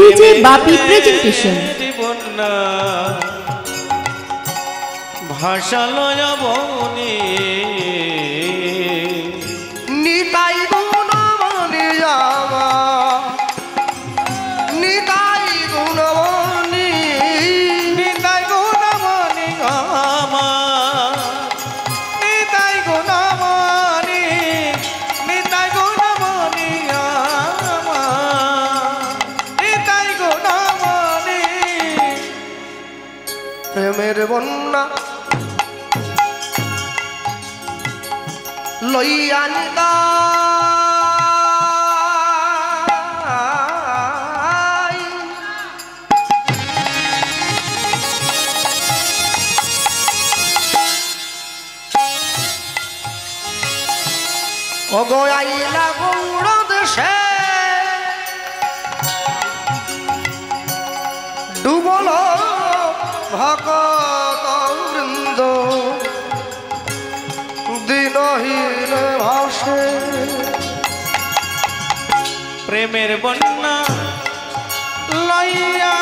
DJ বাপি presentation ভাষা লয়া বনে নিতাই গুণমণি যাওয়া নিতাই গুণমণি নিতাই গুণমণি গামা নিতাই গুণমণি নিতাই গুণমণি গামা নিতাই গুণমণি প্রেমের বন্যা লইয়া নিতাই অগয়াইলা গৌর দেশে ডুবল ভকত বৃন্দ দিনহীন ভাসে প্রেমের বন্যা লইয়া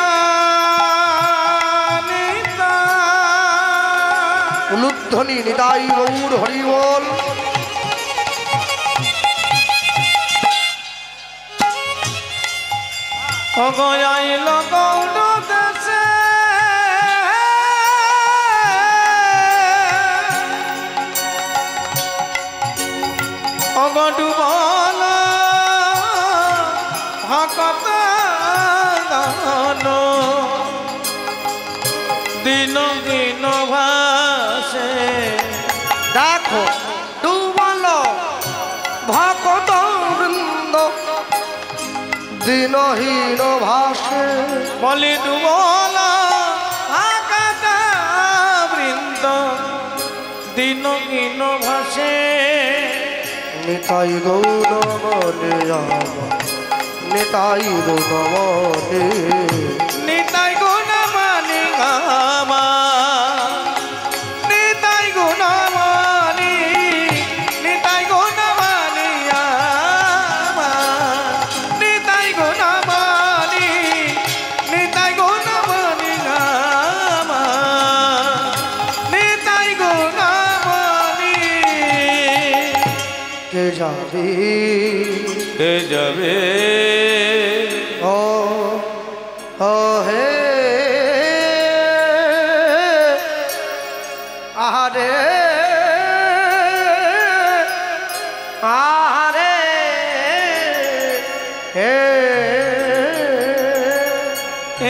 উলুধ্বনি নিতাই গৌর হরি বল অগয়াইল গৌর দেশে অগডুবল ভকত গান দিন দিন ভাসে দেখো ডুবল ভকত বৃন্দ দিনহীন ভাসে বলি ডুবল ভকত বৃন্দ দিন দিন ভাসে নিতাই গৌরমণি নিতাই গৌরমণি নিতাই গুণমণি গামা নিতাই গুণমণি নিতাই গুণমণি গামা নিতাই গুণমণি নিতাই গুণমণি গামা নিতাই গুণমণি কে যাবে কে যাবে ও ও হে আহারে আহারে হে এ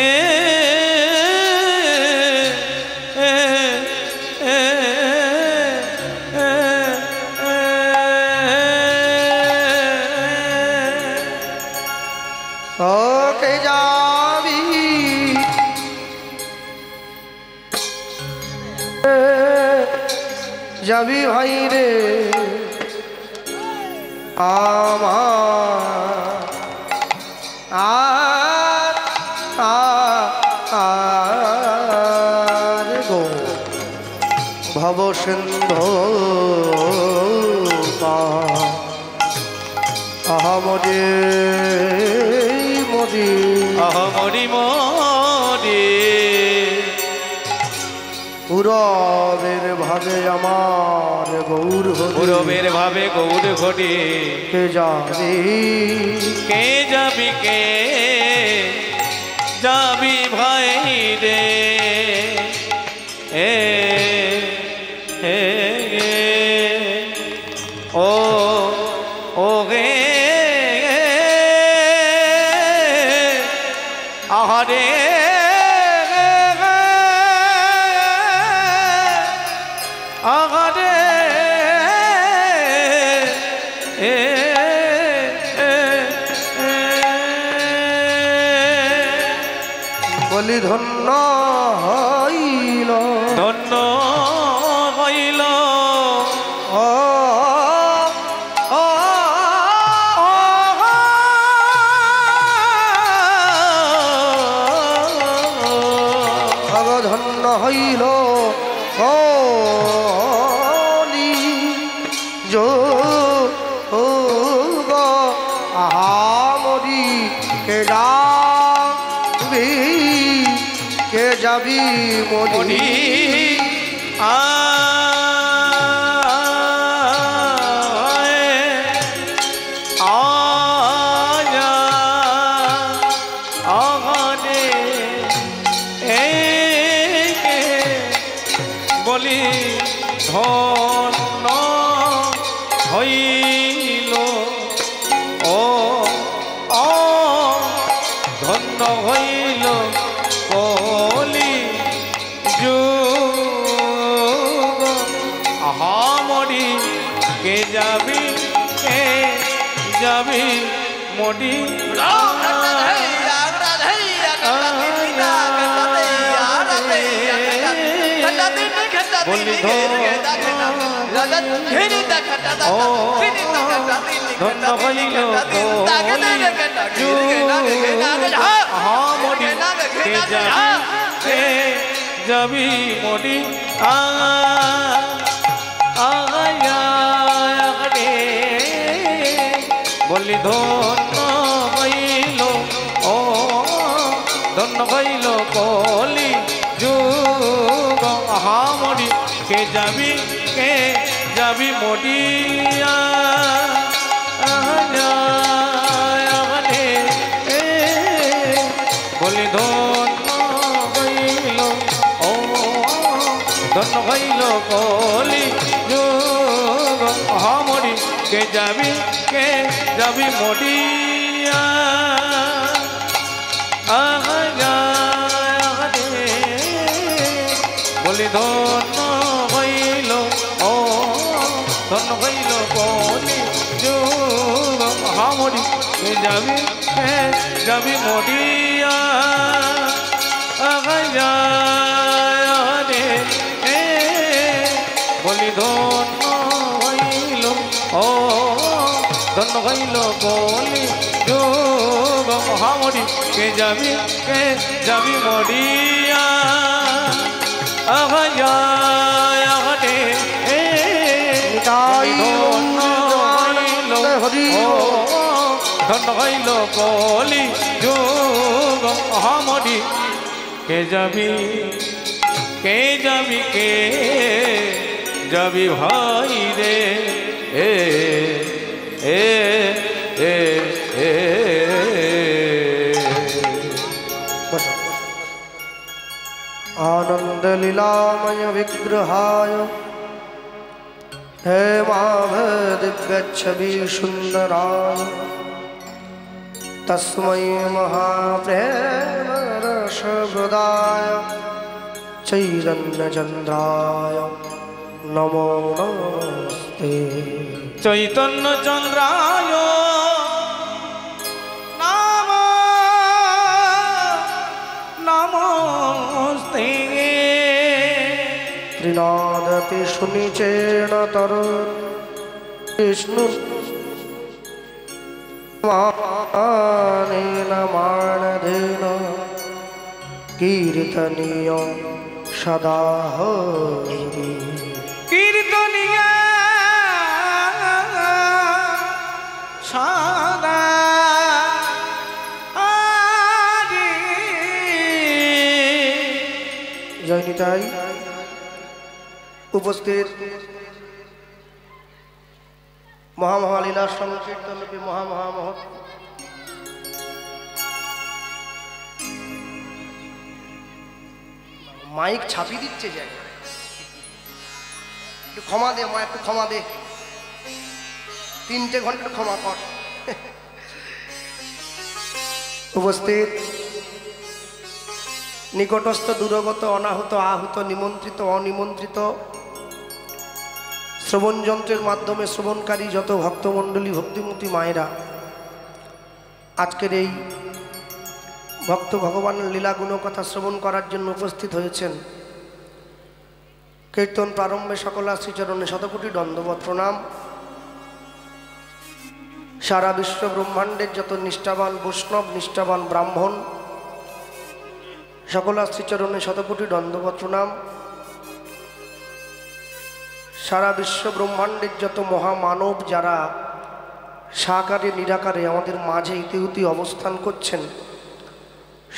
ওকে যাবি যাবি ভাই রে আমার আর গো ভব সিন্ধু আহমদে মরি মরি মরি পুরবের ভাবে আমার গৌর পুরবের ভাবে গৌর ঘটে কে যাবি কে যাবি কে যাবি ভাই রে এ হে ও ও গে আহারে আহারে বলি ধন্য হইল ধন্য হইল ও ধন্য হইল ও যো আহা মরি কে যা যাবি মরি মরি বলি ধন্য হইল ও ধন্য হইল কলি যুগ মরি কে যাবি মরি বলি ধন্য হইল মরি কে যাবি মরি বলি ধন্য হইল ও ধন্য হইল কলি যুগ মরি কে যাবি মরিয়া বলি ধন্য হইল ও ধন্য হইল কলি যুগ মরি কে যাবি মরিয়া বলি ধন্য হইল ও ধন্য হইল কলি যুগ মরি কে যাবি মরিয়া বলি ধন্য হইল ও ধন্য হইল কলি যুগ মরি কে যাবি মরিয়া ধন্য হইল কলি যুগ মরি কে যাবি ভাই রে आनंद लीलामय विग्रहाय हे दिव्यच्छवि सुंदराय तस्मै महाप्रेम रसहृदाय चैतन्यचंद्राय नमो नमस्ते चैतन्य चंद्राय नमस्ते त्रिनादपि सुनिचेण तरु विष्णु मानेन मानधेन कीर्तनीय सदा हरि कीर्तनीय सदा जय निताई उपस्थित महामहालीला संकीर्तन रूपी महामहामहोत माइक छापी दिच्छे जाए क्षमा दे मा एक क्षमा दे 3 घंटा क्षमा कर उपस्थित निकटस्थ दूरगत अनाहुत आहूत निमंत्रित अनिमंत्रित श्रवण यंत्रेर माध्यमे श्रवणकारी जत भक्तमंडली भक्तिमती मायेरा आजकेर भक्त भगवान लीला गुणकथा श्रवण करार जन्य उपस्थित हयेछेन कीर्तन प्रारम्भे सकल श्रीचरणे शतकोटी दंडवत प्रणाम सारा विश्व ब्रह्मांडेर जत निष्ठावान वैष्णव निष्ठावान ब्राह्मण सकल श्रीचरणे शतकोटी दंडवत प्रणाम सारा विश्व ब्रह्मांडेर जत महामानव जारा साकारे निराकारे आमादेर माझे इतिउति अवस्थान करछेन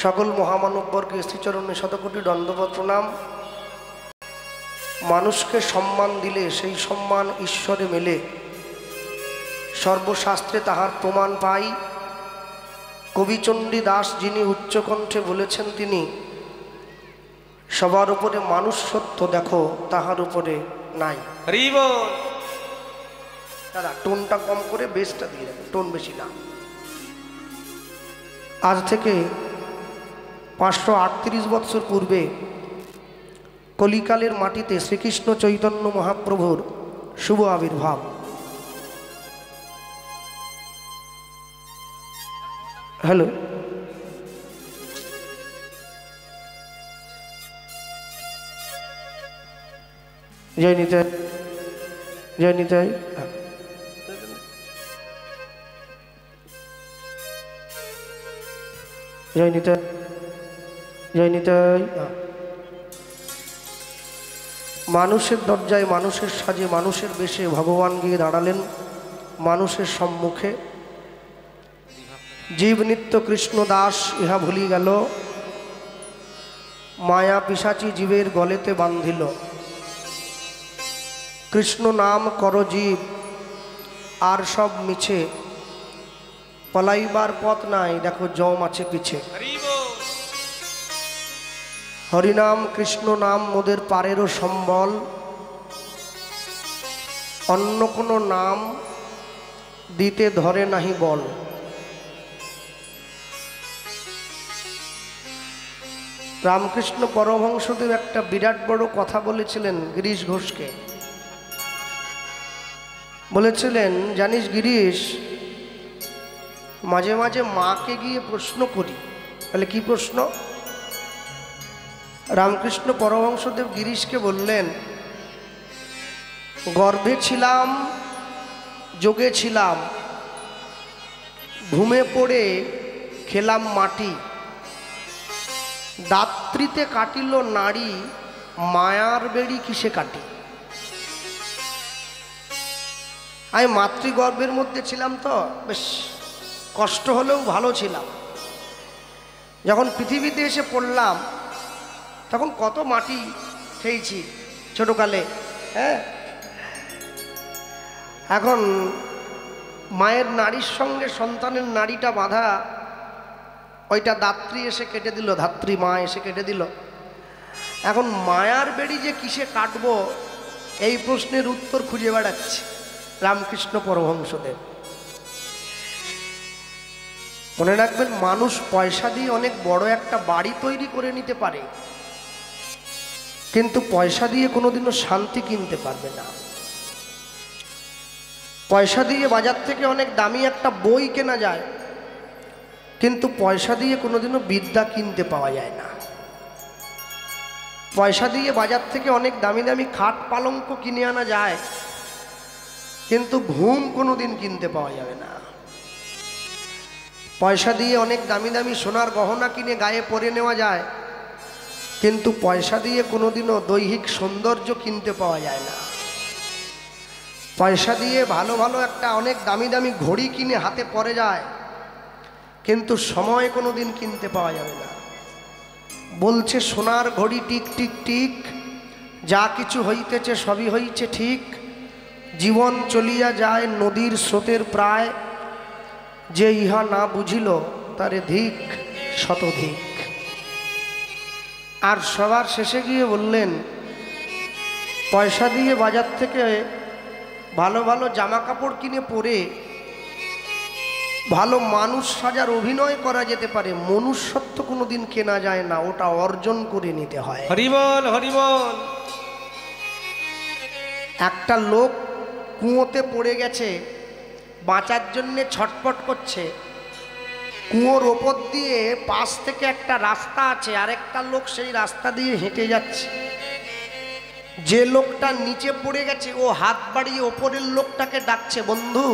সকল মহামানববর্গে শ্রীচরণে শতকোটি দণ্ডবত প্রণাম। মানুষকে সম্মান দিলে সেই সম্মান ঈশ্বরে মেলে, সর্বশাস্ত্রে তাহার প্রমাণ পাই। কবিচণ্ডী দাস যিনি উচ্চকণ্ঠে বলেছেন, তিনি সবার উপরে মানুষ সত্য দেখো, তাহার উপরে নাই। দাদা টোনটা কম করে বেসটা দিয়ে রাখো, টোন বেশি না। আজ থেকে 538 বৎসর পূর্বে কলিকালের মাটিতে শ্রীকৃষ্ণ চৈতন্য মহাপ্রভুর শুভ আবির্ভাব। হ্যালো, জয় নিতাই, জয় নিতাই। জয় নিতাই, জয় নিতাই। মানুষের দরজায়, মানুষের সাজে, মানুষের বেশে ভগবান গিয়ে দাঁড়ালেন মানুষের সম্মুখে। জীব নিত্য কৃষ্ণ দাস ইহা ভুলি গেল, মায়া পিশাচি জীবের গলেতে বান্ধিল। কৃষ্ণ নাম কর জীব, আর সব মিছে, পলাইবার পথ নাই, দেখো জম আছে পিছে। হরিনাম কৃষ্ণ নাম মোদের পারেরও সম্বল, অন্য কোনো নাম দিতে ধরে নাহি বল। রামকৃষ্ণ পরমহংসদেব একটা বিরাট বড় কথা বলেছিলেন গিরিশ ঘোষকে। বলেছিলেন, জানিস গিরিশ, মাঝে মাঝে মাকে গিয়ে প্রশ্ন করি। তাহলে কি প্রশ্ন? রামকৃষ্ণ পরমহংসদেব গিরিশকে বললেন, গর্ভে ছিলাম, যোগে ছিলাম, ঘুমে পড়ে খেলাম মাটি, দাত্রীতে কাটিল নারী, মায়ার বেড়ি কিসে কাটি। আমি মাতৃগর্ভের মধ্যে ছিলাম, তো বেশ কষ্ট হলেও ভালো ছিলাম। যখন পৃথিবীতে এসে পড়লাম, তখন কত মাটি খেয়েছি ছোটকালে। হ্যাঁ, এখন মায়ের নাড়ির সঙ্গে সন্তানের নাড়িটা বাঁধা, ওইটা দাত্রী এসে কেটে দিল, ধাত্রী মা এসে কেটে দিল। এখন মায়ার বেড়ি যে কিসে কাটবো, এই প্রশ্নের উত্তর খুঁজে বেড়াচ্ছে রামকৃষ্ণ পরমহংসদেব। মনে রাখবেন, মানুষ পয়সা দিয়ে অনেক বড় একটা বাড়ি তৈরি করে নিতে পারে, কিন্তু পয়সা দিয়ে কোনোদিনও শান্তি কিনতে পারবে না। পয়সা দিয়ে বাজার থেকে অনেক দামি একটা বই কেনা যায়, কিন্তু পয়সা দিয়ে কোনোদিনও বিদ্যা কিনতে পাওয়া যায় না। পয়সা দিয়ে বাজার থেকে অনেক দামি দামি খাট পালঙ্ক কিনে আনা যায়, কিন্তু ঘুম কোনোদিন কিনতে পাওয়া যাবে না। পয়সা দিয়ে অনেক দামি দামি সোনার গহনা কিনে গায়ে পরে নেওয়া যায়, কিন্তু পয়সা দিয়ে কোনোদিনও দৈহিক সৌন্দর্য কিনতে পাওয়া যায় না। পয়সা দিয়ে ভালো ভালো একটা অনেক দামি দামি ঘড়ি কিনে হাতে পরে যায়, কিন্তু সময় কোনোদিন কিনতে পাওয়া যাবে না। বলছে সোনার ঘড়ি টিক টিক টিক, যা কিছু হইতেছে সবই হইছে ঠিক, জীবন চলিয়া যায় নদীর স্রোতের প্রায়, যে ইহা না বুঝিল তারে ধিক শতধিক। আর সবার শেষে গিয়ে বললেন, পয়সা দিয়ে বাজার থেকে ভালো ভালো জামা কাপড় কিনে পরে ভালো মানুষ সাজার অভিনয় করা যেতে পারে, মনুষ্যত্ব কোনোদিন কেনা যায় না, ওটা অর্জন করে নিতে হয়। হরিবল হরিবল। একটা লোক কুয়োতে পড়ে গেছে, বাঁচার জন্যে ছটফট করছে। কুয়োর ওপর দিয়ে পাশ থেকে একটা রাস্তা আছে, আরেকটা লোক সেই রাস্তা দিয়ে হেঁটে যাচ্ছে। যে লোকটা নিচে পড়ে গেছে, ও হাত বাড়িয়ে ওপরের লোকটাকে ডাকছে, বন্ধু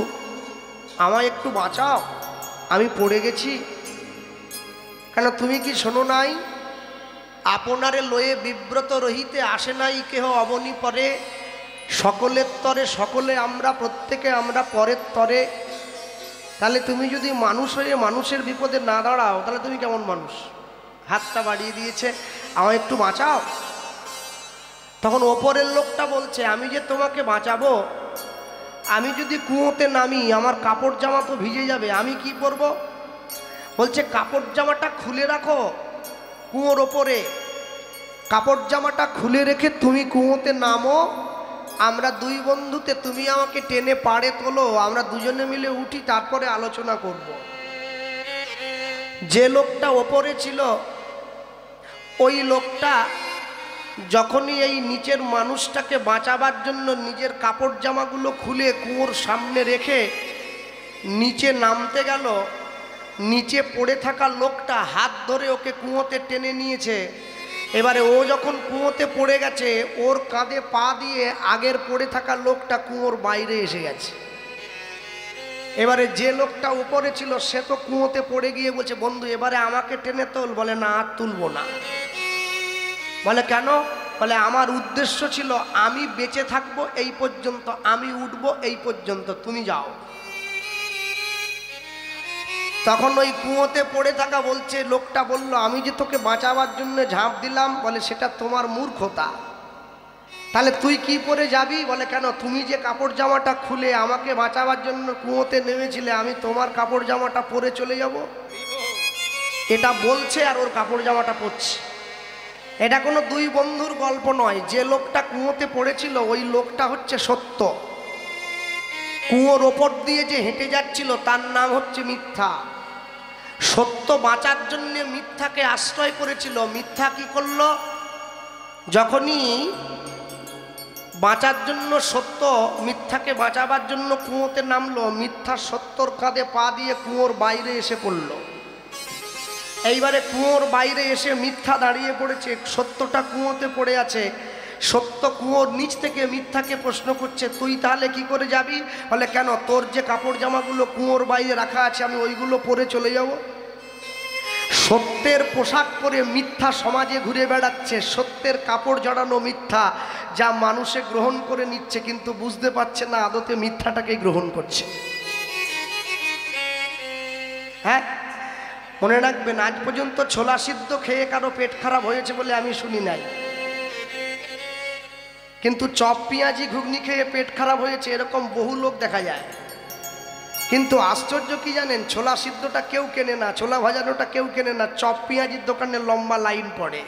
আমায় একটু বাঁচাও, আমি পড়ে গেছি। কেন তুমি কি শোনো নাই, আপনারে লয়ে বিব্রত রহিতে আসে নাই কেহ অবনী পরে, সকলের তরে সকলে আমরা, প্রত্যেকে আমরা পরের তরে। তাহলে তুমি যদি মানুষ হয়ে মানুষের বিপদে না দাঁড়াও, তাহলে তুমি কেমন মানুষ? হাতটা বাড়িয়ে দিয়েছে, আমায় একটু বাঁচাও। তখন ওপরের লোকটা বলছে, আমি যে তোমাকে বাঁচাবো, আমি যদি কুয়োতে নামি আমার কাপড় জামা তো ভিজে যাবে, আমি কি করব? বলছে কাপড় জামাটা খুলে রাখো কুয়োর ওপরে, কাপড় জামাটা খুলে রেখে তুমি কুয়োতে নামো, আমরা দুই বন্ধুতে তুমি আমাকে টেনে পাড়ে তোলো, আমরা দুজনে মিলে উঠি, তারপরে আলোচনা করব। যে লোকটা ওপরে ছিল ওই লোকটা যখনই এই নিচের মানুষটাকে বাঁচাবার জন্য নিজের কাপড় জামাগুলো খুলে কুয়োর সামনে রেখে নিচে নামতে গেল, নিচে পড়ে থাকা লোকটা হাত ধরে ওকে কুয়োতে টেনে নিয়েছে। এবারে ও যখন কুয়োতে পড়ে গেছে, ওর কাঁধে পা দিয়ে আগের পড়ে থাকা লোকটা কুয়োর বাইরে এসে গেছে। এবারে যে লোকটা উপরে ছিল সে তো কুয়োতে পড়ে গিয়ে বলছে, বন্ধু এবারে আমাকে টেনে তোল। বলে না, আর তুলবো না। বলে কেন? বলে আমার উদ্দেশ্য ছিল আমি বেঁচে থাকবো এই পর্যন্ত, আমি উঠবো এই পর্যন্ত, তুমি যাও। তখন ওই কুয়োতে পড়ে থাকা বলছে, লোকটা বলল, আমি যে তোকে বাঁচাবার জন্য ঝাঁপ দিলাম। বলে সেটা তোমার মূর্খতা। তাহলে তুই কি পরে যাবি? বলে কেন? তুমি যে কাপড় জামাটা খুলে আমাকে বাঁচাবার জন্য কুয়োতে নেমেছিলে, আমি তোমার কাপড় জামাটা পরে চলে যাব? এটা বলছে আর ওর কাপড় জামাটা পরছে। এটা কোনো দুই বন্ধুর গল্প নয়। যে লোকটা কুয়োতে পড়েছিল ওই লোকটা হচ্ছে সত্য। কুয়োর ওপর দিয়ে যে হেঁটে যাচ্ছিল তার নাম হচ্ছে মিথ্যা। সত্য বাঁচার জন্য মিথ্যাকে আশ্রয় করেছিল। মিথ্যা কি করলো? যখনই বাঁচার জন্য সত্য মিথ্যাকে বাঁচাবার জন্য কুয়োতে নামলো, মিথ্যা সত্যর কাঁধে পা দিয়ে কুয়োর বাইরে এসে পড়ল। এইবারে কুয়োর বাইরে এসে মিথ্যা দাঁড়িয়ে পড়েছে, সত্যটা কুয়োতে পড়ে আছে। সত্য কুয়োর নিচ থেকে মিথ্যাকে প্রশ্ন করছে, তুই তাহলে কি করে যাবি? বলে কেন? তোর যে কাপড় জামাগুলো কুয়োর বাইরে রাখা আছে আমি ওইগুলো পরে চলে যাব। সত্যের পোশাক পরে মিথ্যা সমাজে ঘুরে বেড়াচ্ছে। সত্যের কাপড় জড়ানো মিথ্যা, যা মানুষে গ্রহণ করে নিচ্ছে, কিন্তু বুঝতে পারছে না আদতে মিথ্যাটাকে গ্রহণ করছে। হ্যাঁ, মনে রাখবেন, আজ পর্যন্ত ছোলা সিদ্ধ খেয়ে কারো পেট খারাপ হয়েছে বলে আমি শুনি নাই, কিন্তু চপ পেঁয়াজি ঘুগনি খেয়ে পেট খারাপ হয়েছে এরকম বহু লোক দেখা যায়। কিন্তু আশ্চর্য কি জানেন? ছোলা সিদ্ধটা কেউ কেনে না, ছোলা ভাজানোটা কেউ কেনে না, চপ পেঁয়াজির দোকানে লম্বা লাইন পড়ে।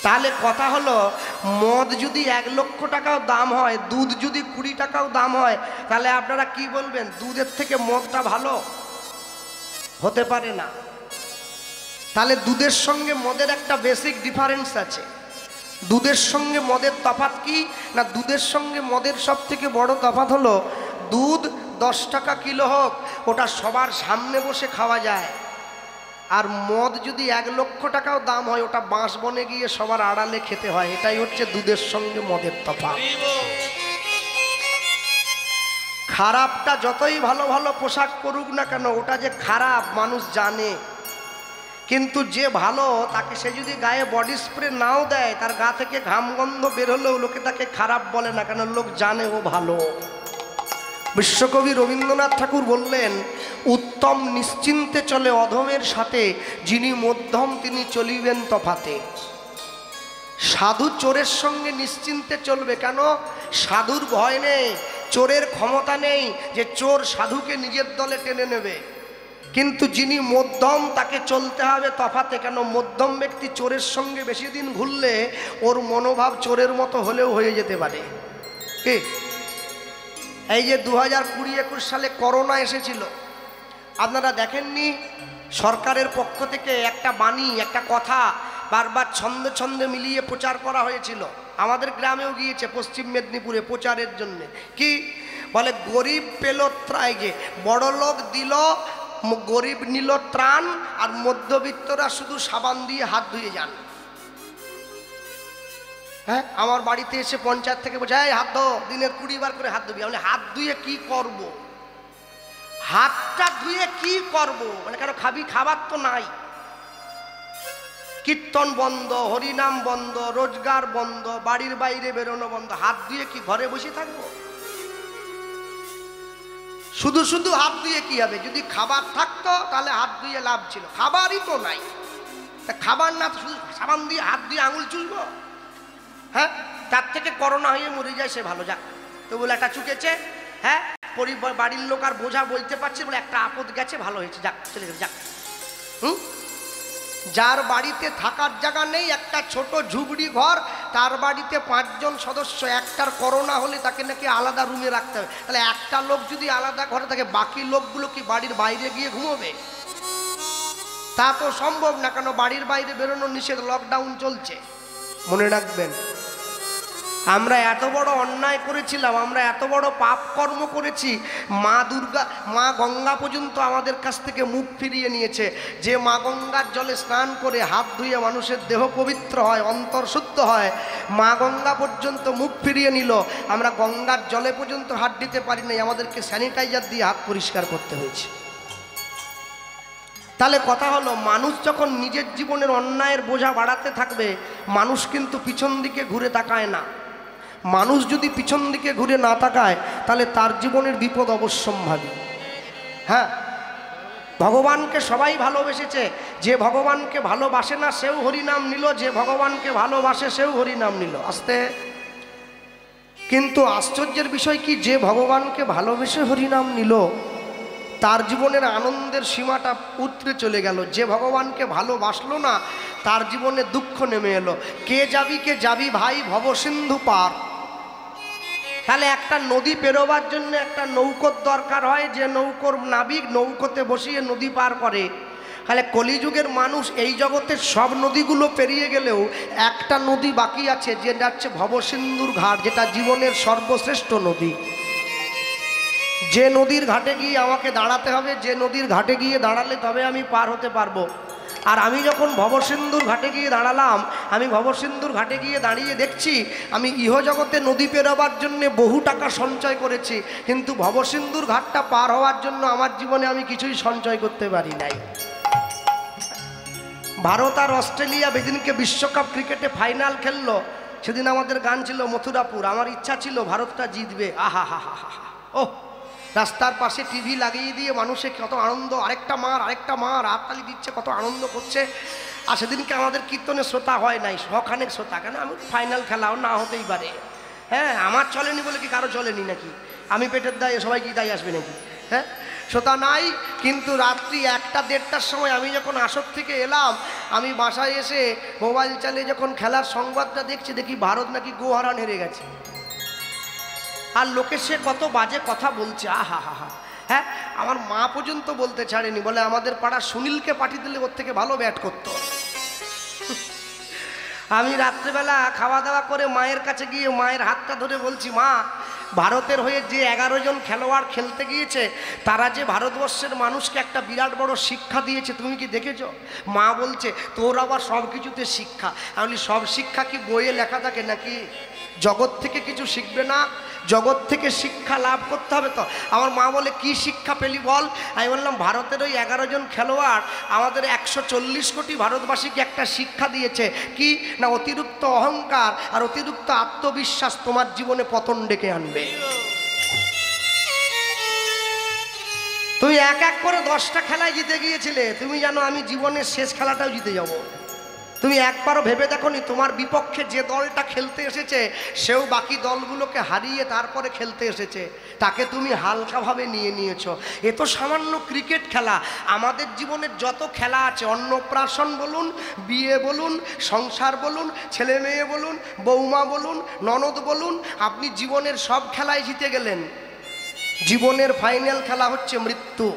তাহলে কথা হলো, মদ যদি 1 লক্ষ টাকাও দাম হয়, দুধ যদি 20 টাকাও দাম হয়, তাহলে আপনারা কি বলবেন? দুধের থেকে মদটা ভালো? হতে পারে না। তাহলে দুধের সঙ্গে মদের একটা বেসিক ডিফারেন্স আছে। দুধের সঙ্গে মদের তফাৎ কি না? দুধের সঙ্গে মদের সব থেকে বড় তফাৎ হলো, দুধ 10 টাকা কিলো হোক, ওটা সবার সামনে বসে খাওয়া যায়। আর মদ যদি 1 লক্ষ টাকাও দাম হয়, ওটা বাঁশ বনে গিয়ে সবার আড়ালে খেতে হয়। এটাই হচ্ছে দুধের সঙ্গে মদের তফাৎ। খারাপটা যতই ভালো ভালো পোশাক পরুক না কেন, ওটা যে খারাপ মানুষ জানে। কিন্তু যে ভালো, তাকে সে যদি গায়ে বডি স্প্রে নাও দেয়, তার গা থেকে ঘাম গন্ধ বের হলেও লোকে তাকে খারাপ বলে না, কেন? লোক জানে ও ভালো। বিশ্বকবি রবীন্দ্রনাথ ঠাকুর বললেন, উত্তম নিশ্চিন্তে চলে অধমের সাথে, যিনি মধ্যম তিনি চলিবেন তফাতে। সাধু চোরের সঙ্গে নিশ্চিন্তে চলবে, কেন? সাধুর ভয় নেই, চোরের ক্ষমতা নেই যে চোর সাধুকে নিজের দলে টেনে নেবে। কিন্তু যিনি মধ্যম, তাকে চলতে হবে তফাতে, কেন? মধ্যম ব্যক্তি চোরের সঙ্গে বেশি দিন ঘুরলে ওর মনোভাব চোরের মতো হলেও হয়ে যেতে পারে। কি এই যে 2020-21 সালে করোনা এসেছিল, আপনারা দেখেননি? সরকারের পক্ষ থেকে একটা বাণী, একটা কথা বারবার ছন্দে ছন্দে মিলিয়ে প্রচার করা হয়েছিল। আমাদের গ্রামেও গিয়েছে, পশ্চিম মেদিনীপুরে প্রচারের জন্য। কি বলে? গরিব পেল ত্রাণ, যে বড় লোক দিল, গরিব নিল ত্রাণ, আর মধ্যবিত্তরা শুধু সাবান দিয়ে হাত ধুয়ে যান। হ্যাঁ, আমার বাড়িতে এসে পঞ্চায়েত থেকে বলছে, এই হাত ধো, দিনে 20 বার করে হাত ধুবি। আমি হাত ধুয়ে কি করব? হাতটা ধুয়ে কি করব? মানে কেন? খাবি, খাবার তো নাই, কীর্তন বন্ধ, হরিনাম বন্ধ, রোজগার বন্ধ, বাড়ির বাইরে বেরোনো বন্ধ, হাত ধুয়ে কি ঘরে বসে থাকবো? শুধু শুধু হাত ধুয়ে কি হবে? যদি খাবার থাকতো তাহলে হাত ধুয়ে লাভ ছিল, খাবারই তো নাই। তা খাবার না তো শুধু সাবান দিয়ে হাত দিয়ে আঙুল চুলবো? হ্যাঁ, তার থেকে করোনা হয়ে মরে যায় সে ভালো। যাক, তো বলে একটা চুকেছে, হ্যাঁ, পরিবার বাড়ির লোক আর বোঝা বলতে পারছে বলে একটা আপদ গেছে, ভালো হয়েছে, যাক চলে গেছে, যাক। যার বাড়িতে থাকার জায়গা নেই, একটা ছোট ঝুপড়ি ঘর, তার বাড়িতে 5 জন সদস্য, একটার করোনা হলে তাকে নাকি আলাদা রুমে রাখতে হবে। তাহলে একটা লোক যদি আলাদা ঘরে থাকে, বাকি লোকগুলো কি বাড়ির বাইরে গিয়ে ঘুমোবে? তা তো সম্ভব না, কেন বাড়ির বাইরে বেরোনো নিষেধ, লকডাউন চলছে। মনে রাখবেন, আমরা এত বড় অন্যায় করেছিলাম, আমরা এত বড় পাপ কর্ম করেছি, মা দুর্গা, মা গঙ্গা পর্যন্ত আমাদের কাছ থেকে মুখ ফিরিয়ে নিয়েছে। যে মা গঙ্গার জলে স্নান করে হাত ধুয়ে মানুষের দেহ পবিত্র হয়, অন্তর শুদ্ধ হয়, মা গঙ্গা পর্যন্ত মুখ ফিরিয়ে নিল। আমরা গঙ্গার জলে পর্যন্ত হাত দিতে পারি নাই, আমাদেরকে স্যানিটাইজার দিয়ে হাত পরিষ্কার করতে হয়েছে। তাহলে কথা হলো, মানুষ যখন নিজের জীবনের অন্যায়ের বোঝা বাড়াতে থাকবে, মানুষ কিন্তু পিছন দিকে ঘুরে তাকায় না। মানুষ যদি পিছন দিকে ঘুরে না তাকায়, তাহলে তার জীবনের বিপদ অবশ্যম্ভাবী। হ্যাঁ, ভগবানকে সবাই ভালোবেসেছে, যে ভগবানকে ভালোবাসে না সেও হরিনাম নিল, যে ভগবানকে ভালোবাসে সেও হরিনাম নিল। আস্তে, কিন্তু আশ্চর্যের বিষয় কি, যে ভগবানকে ভালোবেসে হরিনাম নিল, তার জীবনের আনন্দের সীমাটা উতরে চলে গেল। যে ভগবানকে ভালোবাসলো না, তার জীবনে দুঃখ নেমে এলো। কে যাবি ভাই ভবসিন্ধু পার। তাহলে একটা নদী পেরোবার জন্য একটা নৌকোর দরকার হয়, যে নৌকোর নাবিক নৌকোতে বসিয়ে নদী পার করে। তাহলে কলিযুগের মানুষ এই জগতের সব নদীগুলো পেরিয়ে গেলেও একটা নদী বাকি আছে, যে যাচ্ছে ভবসিন্ধুর ঘাট, যেটা জীবনের সর্বশ্রেষ্ঠ নদী। যে নদীর ঘাটে গিয়ে আমাকে দাঁড়াতে হবে, যে নদীর ঘাটে গিয়ে দাঁড়ালে তবে আমি পার হতে পারবো। আর আমি যখন ভবসিন্ধুর ঘাটে গিয়ে দাঁড়ালাম, আমি ভবসিন্ধুর ঘাটে গিয়ে দাঁড়িয়ে দেখছি আমি ইহজগতে নদী পেরোবার জন্য বহু টাকা সঞ্চয় করেছি, কিন্তু ভবসিন্ধুর ঘাটটা পার হওয়ার জন্য আমার জীবনে আমি কিছুই সঞ্চয় করতে পারি নাই। ভারত আর অস্ট্রেলিয়া যেদিনকে বিশ্বকাপ ক্রিকেটে ফাইনাল খেললো, সেদিন আমাদের গান ছিল মথুরাপুর। আমার ইচ্ছা ছিল ভারতটা জিতবে। আহা হা হা হা হা। ও, রাস্তার পাশে টিভি লাগিয়ে দিয়ে মানুষে কত আনন্দ, আরেকটা মার হাততালি দিচ্ছে, কত আনন্দ করছে। আর সেদিনকে আমাদের কীর্তনের শ্রোতা হয় নাই, শখানেক শ্রোতা। কেন, আমি ফাইনাল খেলাও না হতেই পারে। হ্যাঁ, আমার চলেনি বলে কি কারো চলেনি নাকি? আমি পেটের দায়ে, সবাই কি দায় আসবে নাকি? হ্যাঁ, শ্রোতা নাই। কিন্তু রাত্রি 1টা-1:30টার সময় আমি যখন আসর থেকে এলাম, আমি বাসায় এসে মোবাইল চালিয়ে যখন খেলার সংবাদটা দেখছি, দেখি ভারত নাকি গোহারান হেরে গেছে। আর লোকে সে কত বাজে কথা বলছে, আহা হা হা। হ্যাঁ, আমার মা পর্যন্ত বলতে ছাড়েনি, বলে আমাদের পাড়া সুনীলকে পাঠিয়ে দিলে ওর থেকে ভালো ব্যাট করতো। আমি রাত্রেবেলা খাওয়া দাওয়া করে মায়ের কাছে গিয়ে মায়ের হাতটা ধরে বলছি, মা, ভারতের হয়ে যে 11 জন খেলোয়াড় খেলতে গিয়েছে, তারা যে ভারতবর্ষের মানুষকে একটা বিরাট বড় শিক্ষা দিয়েছে, তুমি কি দেখেছো? মা বলছে, তোর আবার সব কিছুতে শিক্ষা। আমি বলি, সব শিক্ষা কি বইয়ে লেখা থাকে নাকি? জগৎ থেকে কিছু শিখবে না? জগৎ থেকে শিক্ষা লাভ করতে হবে তো। আমার মা বলে, কি শিক্ষা পেলি বল? আমি বললাম, ভারতের ওই 11 জন খেলোয়াড় আমাদের 140 কোটি ভারতবাসীকে একটা শিক্ষা দিয়েছে। কি না, অতিরিক্ত অহংকার আর অতিরিক্ত আত্মবিশ্বাস তোমার জীবনে পতন ডেকে আনবে। তুমি এক এক করে 10টা খেলায় জিতে গিয়েছিলে, তুমি জানো আমি জীবনের শেষ খেলাটাও জিতে যাব। তুমি একবারও ভেবে দেখোনি তোমার বিপক্ষে যে দলটা খেলতে এসেছে, সেও বাকি দলগুলোকে হারিয়ে তারপরে খেলতে এসেছে, তাকে তুমি হালকাভাবে নিয়ে নিয়েছো। এ তো সামান্য ক্রিকেট খেলা। আমাদের জীবনের যত খেলা আছে, অন্নপ্রাশন বলুন, বিয়ে বলুন, সংসার বলুন, ছেলে মেয়ে বলুন, বৌমা বলুন, ননদ বলুন, আপনি জীবনের সব খেলায় জিতে গেলেন। জীবনের ফাইনাল খেলা হচ্ছে মৃত্যু।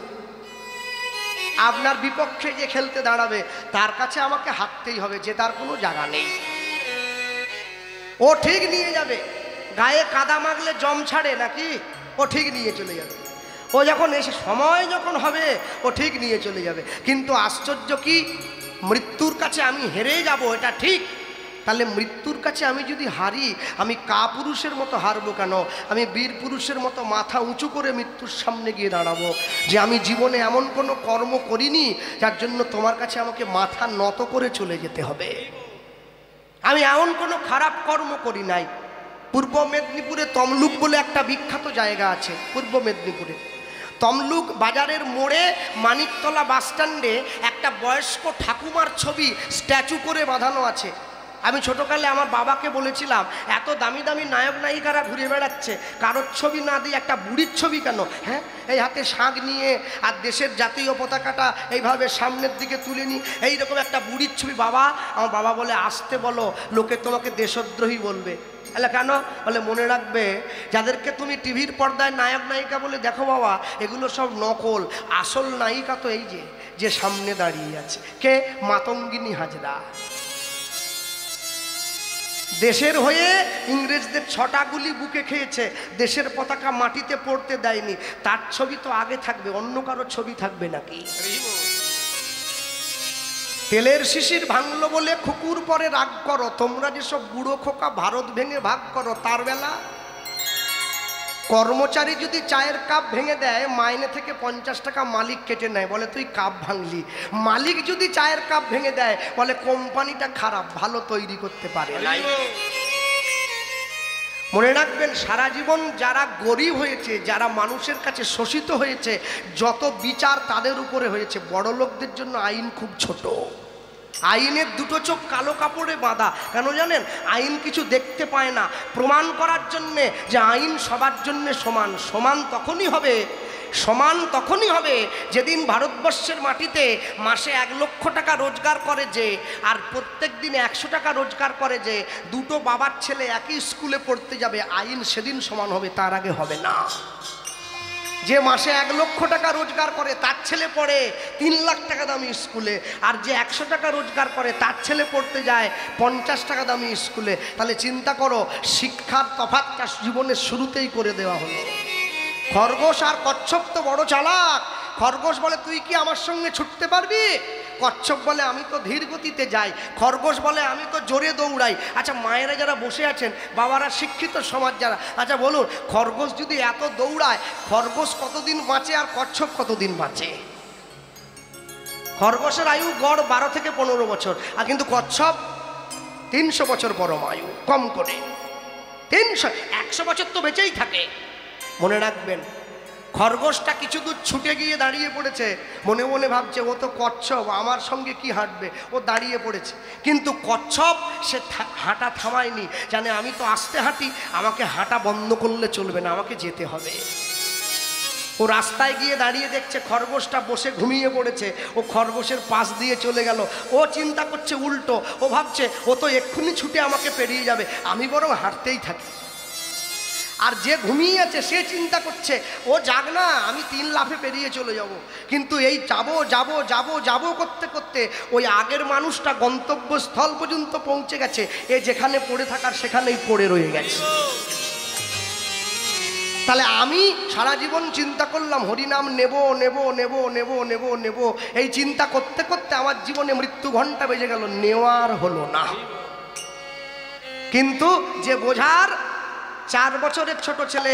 আপনার বিপক্ষে যে খেলতে দাঁড়াবে, তার কাছে আমাকে হারতেই হবে, যে তার কোনো জায়গা নেই। ও ঠিক নিয়ে যাবে। গায়ে কাদা মাগলে জম ছাড়ে নাকি? ও ঠিক নিয়ে চলে যাবে। ও যখন এসে সময় যখন হবে, ও ঠিক নিয়ে চলে যাবে। কিন্তু আশ্চর্য কি, মৃত্যুর কাছে আমি হেরে যাব, এটা ঠিক। তাহলে মৃত্যুর কাছে আমি যদি হারি, আমি কাপুরুষের মতো হারবো কেন? আমি বীর পুরুষের মতো মাথা উঁচু করে মৃত্যুর সামনে গিয়ে দাঁড়াবো, যে আমি জীবনে এমন কোনো কর্ম করিনি যার জন্য তোমার কাছে আমাকে মাথা নত করে চলে যেতে হবে। আমি এমন কোনো খারাপ কর্ম করি নাই। পূর্ব মেদিনীপুরে তমলুক বলে একটা বিখ্যাত জায়গা আছে, পূর্ব মেদিনীপুরে। তমলুক বাজারের মোড়ে মানিকতলা বাস স্ট্যান্ডে একটা বয়স্ক ঠাকুমার ছবি স্ট্যাচু করে বাঁধানো আছে। আমি ছোটোকালে আমার বাবাকে বলেছিলাম, এত দামি দামি নায়ক নায়িকারা ঘুরে বেড়াচ্ছে, কারোর ছবি না দিয়ে একটা বুড়ির ছবি কেন? হ্যাঁ, এই হাতে শাঁখ নিয়ে আর দেশের জাতীয় পতাকাটা এইভাবে সামনের দিকে তুলে নিই, এইরকম একটা বুড়ির ছবি। বাবা, আমার বাবা বলে, আসতে বলো, লোকে তোমাকে দেশদ্রোহী বলবে। তাহলে কেন? বলে, মনে রাখবে যাদেরকে তুমি টিভির পর্দায় নায়ক নায়িকা বলে দেখো বাবা, এগুলো সব নকল, আসল নায়িকা তো এই যে সামনে দাঁড়িয়ে আছে। কে? মাতঙ্গিনী হাজরা। দেশের হয়ে ইংরেজদের 6টা গুলি বুকে খেয়েছে, দেশের পতাকা মাটিতে পড়তে দেয়নি, তার ছবি তো আগে থাকবে, অন্য কারো ছবি থাকবে নাকি? তেলের শিশির ভাঙলো বলে কুকুর পরে রাগ করো, তোমরা যেসব বুড়ো খোকা ভারত ভেঙে ভাগ করো, তার বেলা কর্মচারী যদি চায়ের কাপ ভেঙে দেয়, মাইনে থেকে 50 টাকা মালিক কেটে নেয়, বলে তুই কাপ ভাঙলি। মালিক যদি চায়ের কাপ ভেঙে দেয়, বলে কোম্পানিটা খারাপ, ভালো তৈরি করতে পারে নাই। মনে রাখবেন, সারা জীবন যারা গরিব হয়েছে, যারা মানুষের কাছে শোষিত হয়েছে, যত বিচার তাদের উপরে হয়েছে। বড় লোকদের জন্য আইন খুব ছোট, আইনের দুটো চোখ কালো কাপড়ে বাঁধা। কেন জানেন? আইন কিছু দেখতে পায় না, প্রমাণ করার জন্যে যে আইন সবার জন্যে সমান। সমান তখনই হবে যেদিন ভারতবর্ষের মাটিতে মাসে 1 লক্ষ টাকা রোজগার করে যে, আর প্রত্যেক দিন 100 টাকা রোজগার করে যে, দুটো বাবার ছেলে একই স্কুলে পড়তে যাবে, আইন সেদিন সমান হবে, তার আগে হবে না। যে মাসে 1 লক্ষ টাকা রোজগার করে তার ছেলে পড়ে 3 লাখ টাকা দামি স্কুলে, আর যে 100 টাকা রোজগার করে তার ছেলে পড়তে যায় 50 টাকা দামি স্কুলে। তাহলে চিন্তা করো, শিক্ষার তফাৎটা জীবনের শুরুতেই করে দেওয়া হলো। খরগোশ আর কচ্ছপ তো বড় চালাক। খরগোশ বলে, তুই কি আমার সঙ্গে ছুটতে পারবি? কচ্ছপ বলে, আমি তো ধীর গতিতে যাই। খরগোশ বলে, আমি তো জোরে দৌড়াই। আচ্ছা, মায়েরা যারা বসে আছেন, বাবারা, শিক্ষিত সমাজ যারা, আচ্ছা বলুন, খরগোশ যদি এত দৌড়ায়, খরগোশ কতদিন বাঁচে আর কচ্ছপ কতদিন বাঁচে? খরগোশের আয়ু গড় 12 থেকে 15 বছর, আর কিন্তু কচ্ছপ 300 বছর পরম আয়ু, কম করে 100 বছর তো বেঁচেই থাকে। মনে রাখবেন, খরগোশটা কিছু দূর ছুটে গিয়ে দাঁড়িয়ে পড়েছে, মনে মনে ভাবছে, ও তো কচ্ছপ, আমার সঙ্গে কি হাঁটবে, ও দাঁড়িয়ে পড়েছে। কিন্তু কচ্ছপ সে হাঁটা থামায়নি, জানে আমি তো আস্তে হাঁটি, আমাকে হাঁটা বন্ধ করলে চলবে না, আমাকে যেতে হবে। ও রাস্তায় গিয়ে দাঁড়িয়ে দেখছে খরগোশটা বসে ঘুমিয়ে পড়েছে, ও খরগোশের পাশ দিয়ে চলে গেল। ও চিন্তা করছে উল্টো, ও ভাবছে ও তো এক্ষুনি ছুটে আমাকে পেরিয়ে যাবে, আমি বরং হাঁটতেই থাকি। আর যে ঘুমিয়ে আছে সে চিন্তা করছে, ও যাক না, আমি 3 লাফে পেরিয়ে চলে যাব। কিন্তু এই যাবো করতে করতে ওই আগের মানুষটা গন্তব্যস্থল পর্যন্ত পৌঁছে গেছে, এ যেখানে পড়ে থাকার সেখানেই পড়ে রয়ে গেছে। তাহলে আমি সারা জীবন চিন্তা করলাম হরিনাম নেব, এই চিন্তা করতে করতে আমার জীবনে মৃত্যু ঘণ্টা বেজে গেল, নেওয়ার হলো না। কিন্তু যে বোঝার 4 বছরের ছোট ছেলে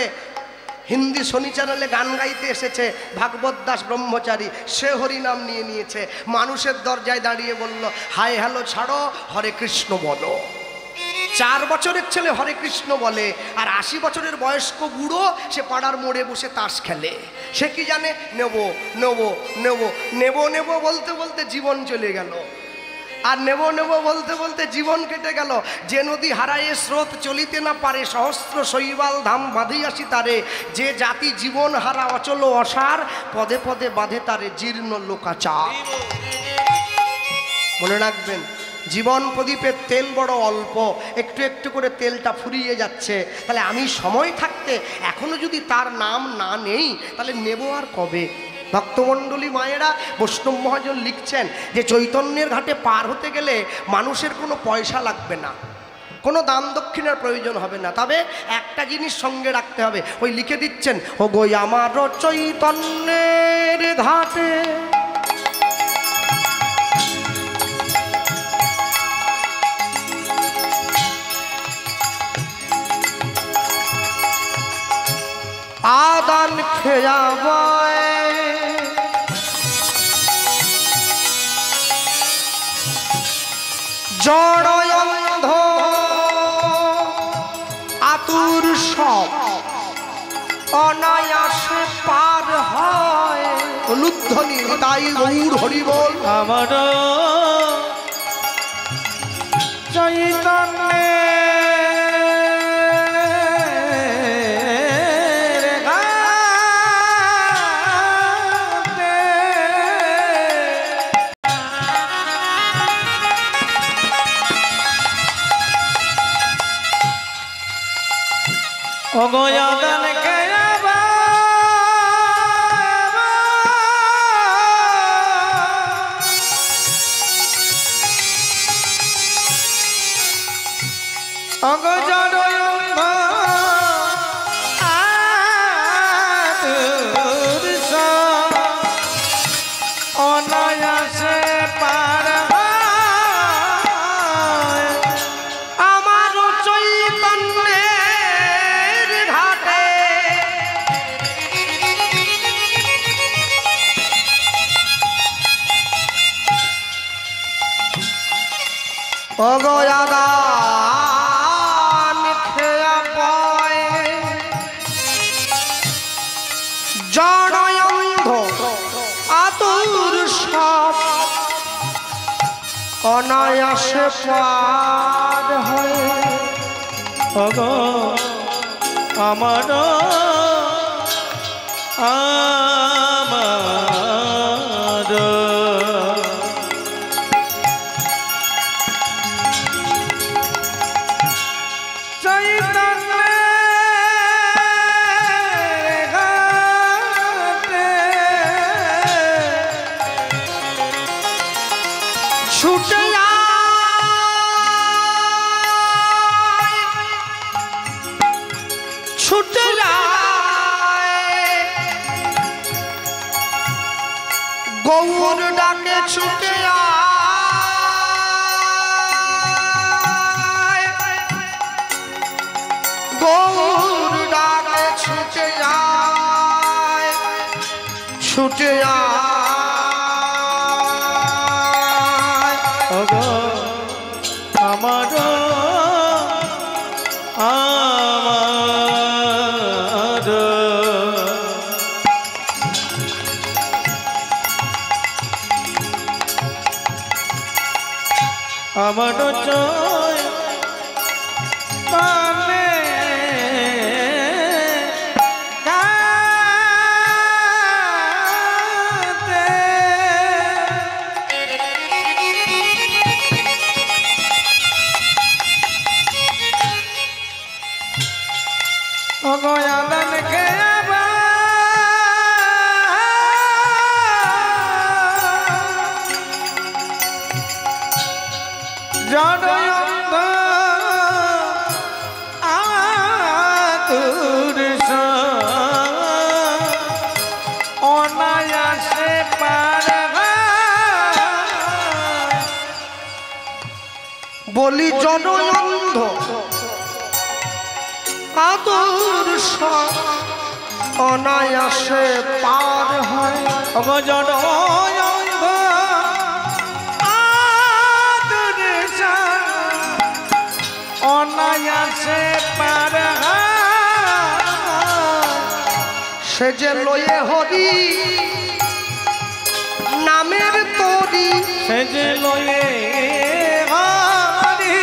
হিন্দি শনি চ্যানেলে গান গাইতে এসেছে, ভাগবত দাস ব্রহ্মচারী, সে হরিনাম নিয়ে নিয়েছে, মানুষের দরজায় দাঁড়িয়ে বলল, হাই হ্যালো ছাড়ো, হরে কৃষ্ণ বলো। 4 বছরের ছেলে হরে কৃষ্ণ বলে, আর 80 বছরের বয়স্ক বুড়ো সে পাড়ার মোড়ে বসে তাস খেলে। সে কি জানে? নেব বলতে বলতে জীবন চলে গেল, আর নেব বলতে বলতে জীবন কেটে গেল। যে নদী হারায়ে স্রোত চলিতে না পারে, সহস্র শৈবাল ধাম বাঁধিয়াছি তারে। যে জাতি জীবন হারা অচল অসার, পদে পদে বাঁধে তারে জীর্ণ লোকাচার। মনে রাখবেন, জীবন প্রদীপের তেল বড় অল্প, একটু একটু করে তেলটা ফুরিয়ে যাচ্ছে। তাহলে আমি সময় থাকতে এখনো যদি তার নাম না নেই, তাহলে নেব আর কবে? ভক্তমণ্ডলী মায়েরা, বৈষ্ণব মহাজন লিখছেন যে চৈতন্যের ঘাটে পার হতে গেলে মানুষের কোনো পয়সা লাগবে না, কোনো দান দক্ষিণার প্রয়োজন হবে না, তবে একটা জিনিস সঙ্গে রাখতে হবে। ওই লিখে দিচ্ছেন, ও গো আমার চৈতন্যের ঘাটে আদান খেয়াবায়, জড় অন্ধ আতুর সব অনায়াসে পার হয়। ধ্বনি নিতাই গৌর হরি বল। আমার চৈতন্যে অগয়াদান কেয়াবা অগজড়য়ন্ধ আতুরস অনায়াসে পার হয় আমার চৈতন্যের ঘাটে অগয়াদান খেয়া পয় জড়য়ন্ধ আতুর সব অনায়াসে পার হয়। অগ আমার আমার চৈতন্যের ঘাটে ছুটে ছুটে গৌর ডাকে ছুটে গৌর ডাকে ছুটে যায় ছুটে অগ আমার আমার আমার চয় কানে কাতে অগয়াদান খেয়াবা জড়য়ন্ধ আতুরস অনায়াসে পার হয় বলি জনয়ন্ধ আদর সব অনায়াসে পার হয়। অগজড়য়ন্ধ আতুরস অনায়াসে পার হয় সে যে লয়ে হরি নামের তরি সে যে লয়ে হরি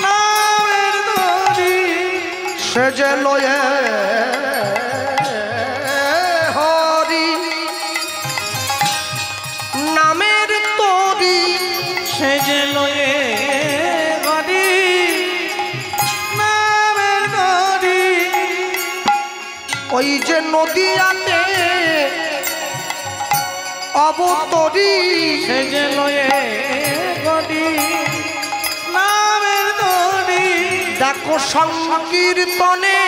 নামের দড়ি সে যে লয়ে হরি নামের তরি সে যে লয়ে হরি নামের দড়ি ওই যে নদীয়াতে অবতরি সে যে লয়ে হরি নামের দড়ি দেখো সংকীর্তনে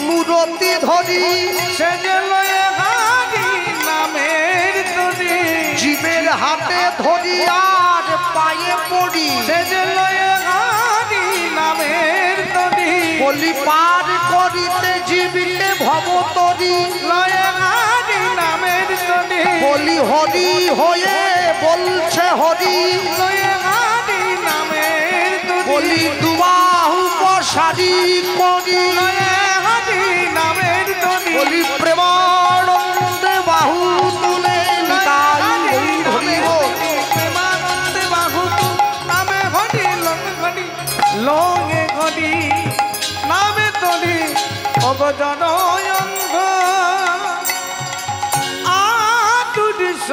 মূরতি ধরি সে যে লয়ে হরি নামের দড়ি জীবের হাতে ধরি আর পায়ে পড়ি সে যে লয়ে হরি নামের দড়ি বলি পার করিতে জীবিতে ভবতরি লয়ে হরি নামের দড়ি বলি হরি হয়ে বলছে হরি লয়ে হরি নামের দড়ি বলি দুবাহু প্রসারি করি লয়ে হরি নামের দড়ি বলি প্রেমানন্দ ভবজনয়ন্ধ আতুরিস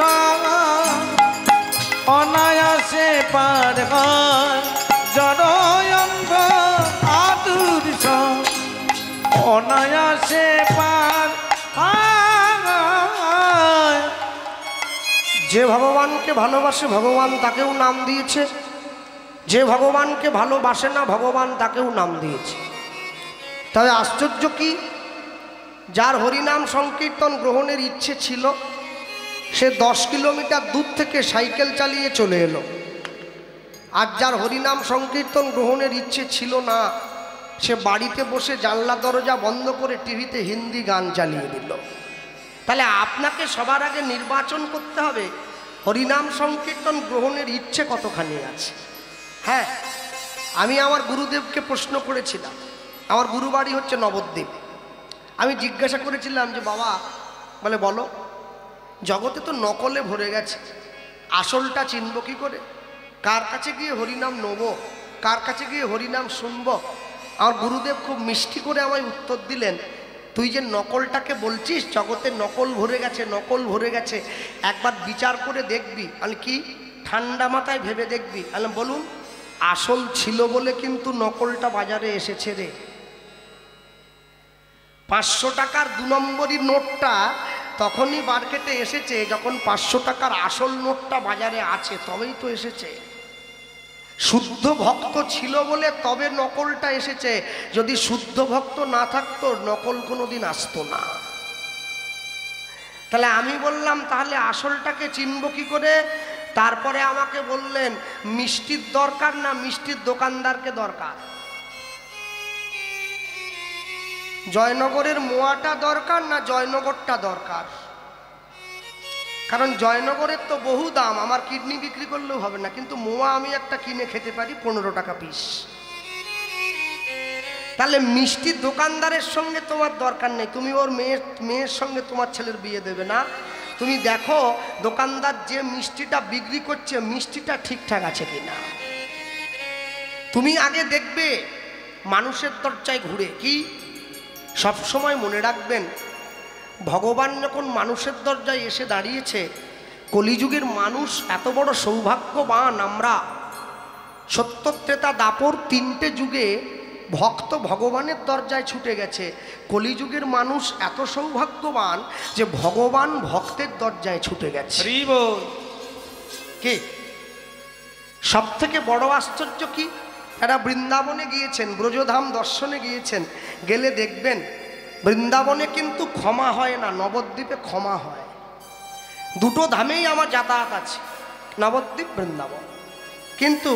অনায়াসে পার হয় জনয়ন্ধ আতুরিস অনায়াসে পার হয়। যে ভগবানকে ভালোবাসে ভগবান তাকেও নাম দিয়েছে, যে ভগবানকে ভালোবাসে না ভগবান তাকেও নাম দিয়েছে। তবে আশ্চর্য কি, যার হরিনাম সংকীর্তন গ্রহণের ইচ্ছে ছিল সে 10 কিলোমিটার দূর থেকে সাইকেল চালিয়ে চলে এলো, আর যার হরিনাম সংকীর্তন গ্রহণের ইচ্ছে ছিল না সে বাড়িতে বসে জানলা দরজা বন্ধ করে টিভিতে হিন্দি গান চালিয়ে দিল। তাহলে আপনাকে সবার আগে নির্বাচন করতে হবে হরিনাম সংকীর্তন গ্রহণের ইচ্ছে কতখানি আছে। হ্যাঁ, আমি আমার গুরুদেবকে প্রশ্ন করেছিলাম, আমার গুরুবাড়ি হচ্ছে নবদ্বীপ। আমি জিজ্ঞাসা করেছিলাম যে বাবা, বলে বলো, জগতে তো নকলে ভরে গেছে, আসলটা চিনব কি করে? কার কাছে গিয়ে হরিনাম নেব, কার কাছে গিয়ে হরিনাম শুনব? আমার গুরুদেব খুব মিষ্টি করে আমায় উত্তর দিলেন, তুই যে নকলটাকে বলছিস জগতে নকল ভরে গেছে, নকল ভরে গেছে, একবার বিচার করে দেখবি। আমি কি ঠান্ডা মাথায় ভেবে দেখবি? আমি বলুন, আসল ছিল বলে কিন্তু নকলটা বাজারে এসেছে রে। 500 টাকার 2 নম্বরই নোটটা তখনই মার্কেটে এসেছে যখন 500 টাকার আসল নোটটা বাজারে আছে, তবেই তো এসেছে। শুদ্ধ ভক্ত ছিল বলে তবে নকলটা এসেছে, যদি শুদ্ধ ভক্ত না থাকতো নকল কোনোদিন আসতো না। তাহলে আমি বললাম তাহলে আসলটাকে চিনব কি করে? তারপরে আমাকে বললেন মিষ্টির দরকার না মিষ্টির দোকানদারকে দরকার, জয়নগরের মোয়াটা দরকার না জয়নগরটা দরকার? কারণ জয়নগরের তো বহু দাম, আমার কিডনি বিক্রি করলেও হবে না, কিন্তু মোয়া আমি একটা কিনে খেতে পারি 15 টাকা পিস। তাহলে মিষ্টির দোকানদারের সঙ্গে তোমার দরকার নেই, তুমি ওর মেয়ের সঙ্গে তোমার ছেলের বিয়ে দেবে না। তুমি দেখো দোকানদার যে মিষ্টিটা বিক্রি করছে মিষ্টিটা ঠিকঠাক আছে কিনা। তুমি আগে দেখবে মানুষের দরজায় ঘুরে। কি সবসময় মনে রাখবেন, ভগবান যখন মানুষের দরজায় এসে দাঁড়িয়েছে, কলিযুগের মানুষ এত বড় সৌভাগ্যবান। আমরা সত্য ত্রেতা দাপর 3টে যুগে ভক্ত ভগবানের দরজায় ছুটে গেছে, কলিযুগের মানুষ এত সৌভাগ্যবান যে ভগবান ভক্তের দরজায় ছুটে গেছে। কে সব থেকে বড় আশ্চর্য কি, এরা বৃন্দাবনে গিয়েছেন, ব্রজধাম দর্শনে গিয়েছেন, গেলে দেখবেন বৃন্দাবনে কিন্তু ক্ষমা হয় না, নবদ্বীপে ক্ষমা হয়। 2টো ধামেই আমার যাতায়াত আছে, নবদ্বীপ বৃন্দাবন। কিন্তু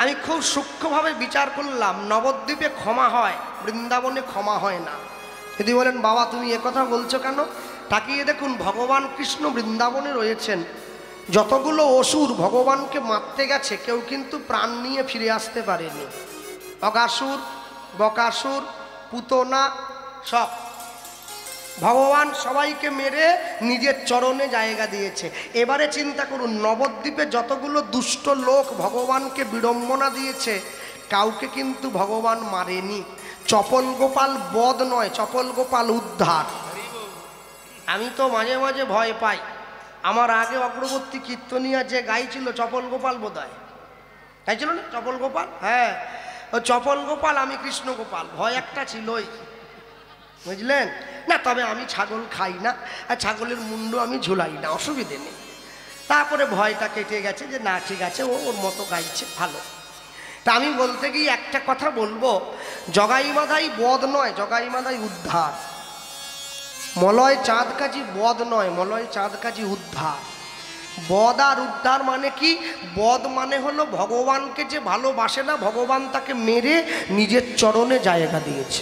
আমি খুব সূক্ষ্মভাবে বিচার করলাম, নবদ্বীপে ক্ষমা হয়, বৃন্দাবনে ক্ষমা হয় না। যদি বলেন বাবা তুমি একথা বলছো কেন, তাকিয়ে দেখুন ভগবান কৃষ্ণ বৃন্দাবনে রয়েছেন, যতগুলো অসুর ভগবানকে মারতে গেছে কেউ কিন্তু প্রাণ নিয়ে ফিরে আসতে পারেনি। অগাসুর, বকাসুর, পুতনা সব ভগবান সবাইকে মেরে নিজের চরণে জায়গা দিয়েছে। এবারে চিন্তা করুন, নবদ্বীপে যতগুলো দুষ্ট লোক ভগবানকে বিড়ম্বনা দিয়েছে কাউকে কিন্তু ভগবান মারেনি। চপল গোপাল বধ নয়, চপল গোপাল উদ্ধার। আমি তো মাঝে মাঝে ভয় পাই, আমার আগে অগ্রবর্তী কীর্তনিয়া যে গাইছিল চপল গোপাল বোধহয় গাইছিল না, চপল গোপাল, হ্যাঁ ও চপল গোপাল, আমি কৃষ্ণ গোপাল, ভয় একটা ছিলই, বুঝলেন না। তবে আমি ছাগল খাই না, আর ছাগলের মুন্ডু আমি ঝুলাই না, অসুবিধে নেই। তারপরে ভয়টা কেটে গেছে যে না ঠিক আছে, ও ওর মতো গাইছে, ভালো। তা আমি বলতে গিয়ে একটা কথা বলবো, জগাই মাধাই বধ নয়, জগাই মাধাই উদ্ধার। মলয় চাঁদ কাজী বধ নয়, মলয় চাঁদ কাজী উদ্ধার। বধ আর উদ্ধার মানে কি? বধ মানে হলো ভগবানকে যে ভালোবাসে না, ভগবান তাকে মেরে নিজের চরণে জায়গা দিয়েছে।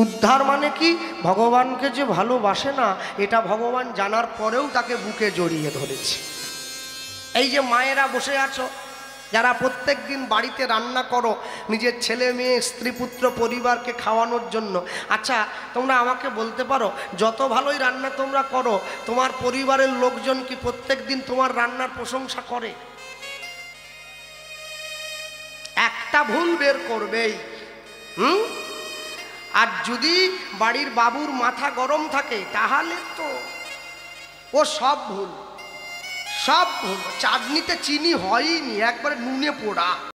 উদ্ধার মানে কি? ভগবানকে যে ভালোবাসে না এটা ভগবান জানার পরেও তাকে বুকে জড়িয়ে ধরেছে। এই যে মায়েরা বসে আছো, যারা প্রত্যেক দিন বাড়িতে রান্না করো নিজের ছেলে মেয়ে স্ত্রী পুত্র পরিবারকে খাওয়ানোর জন্য, আচ্ছা তোমরা আমাকে বলতে পারো যত ভালোই রান্না তোমরা করো, তোমার পরিবারের লোকজন কি প্রত্যেক দিন তোমার রান্নার প্রশংসা করে? একটা ভুল বের করবেই। আর যদি বাড়ির বাবুর মাথা গরম থাকে তাহলে তো ও সব ভুল, সব ভুল। চাটনিতে চিনি হয়নি, একবারে নুনে পোড়া।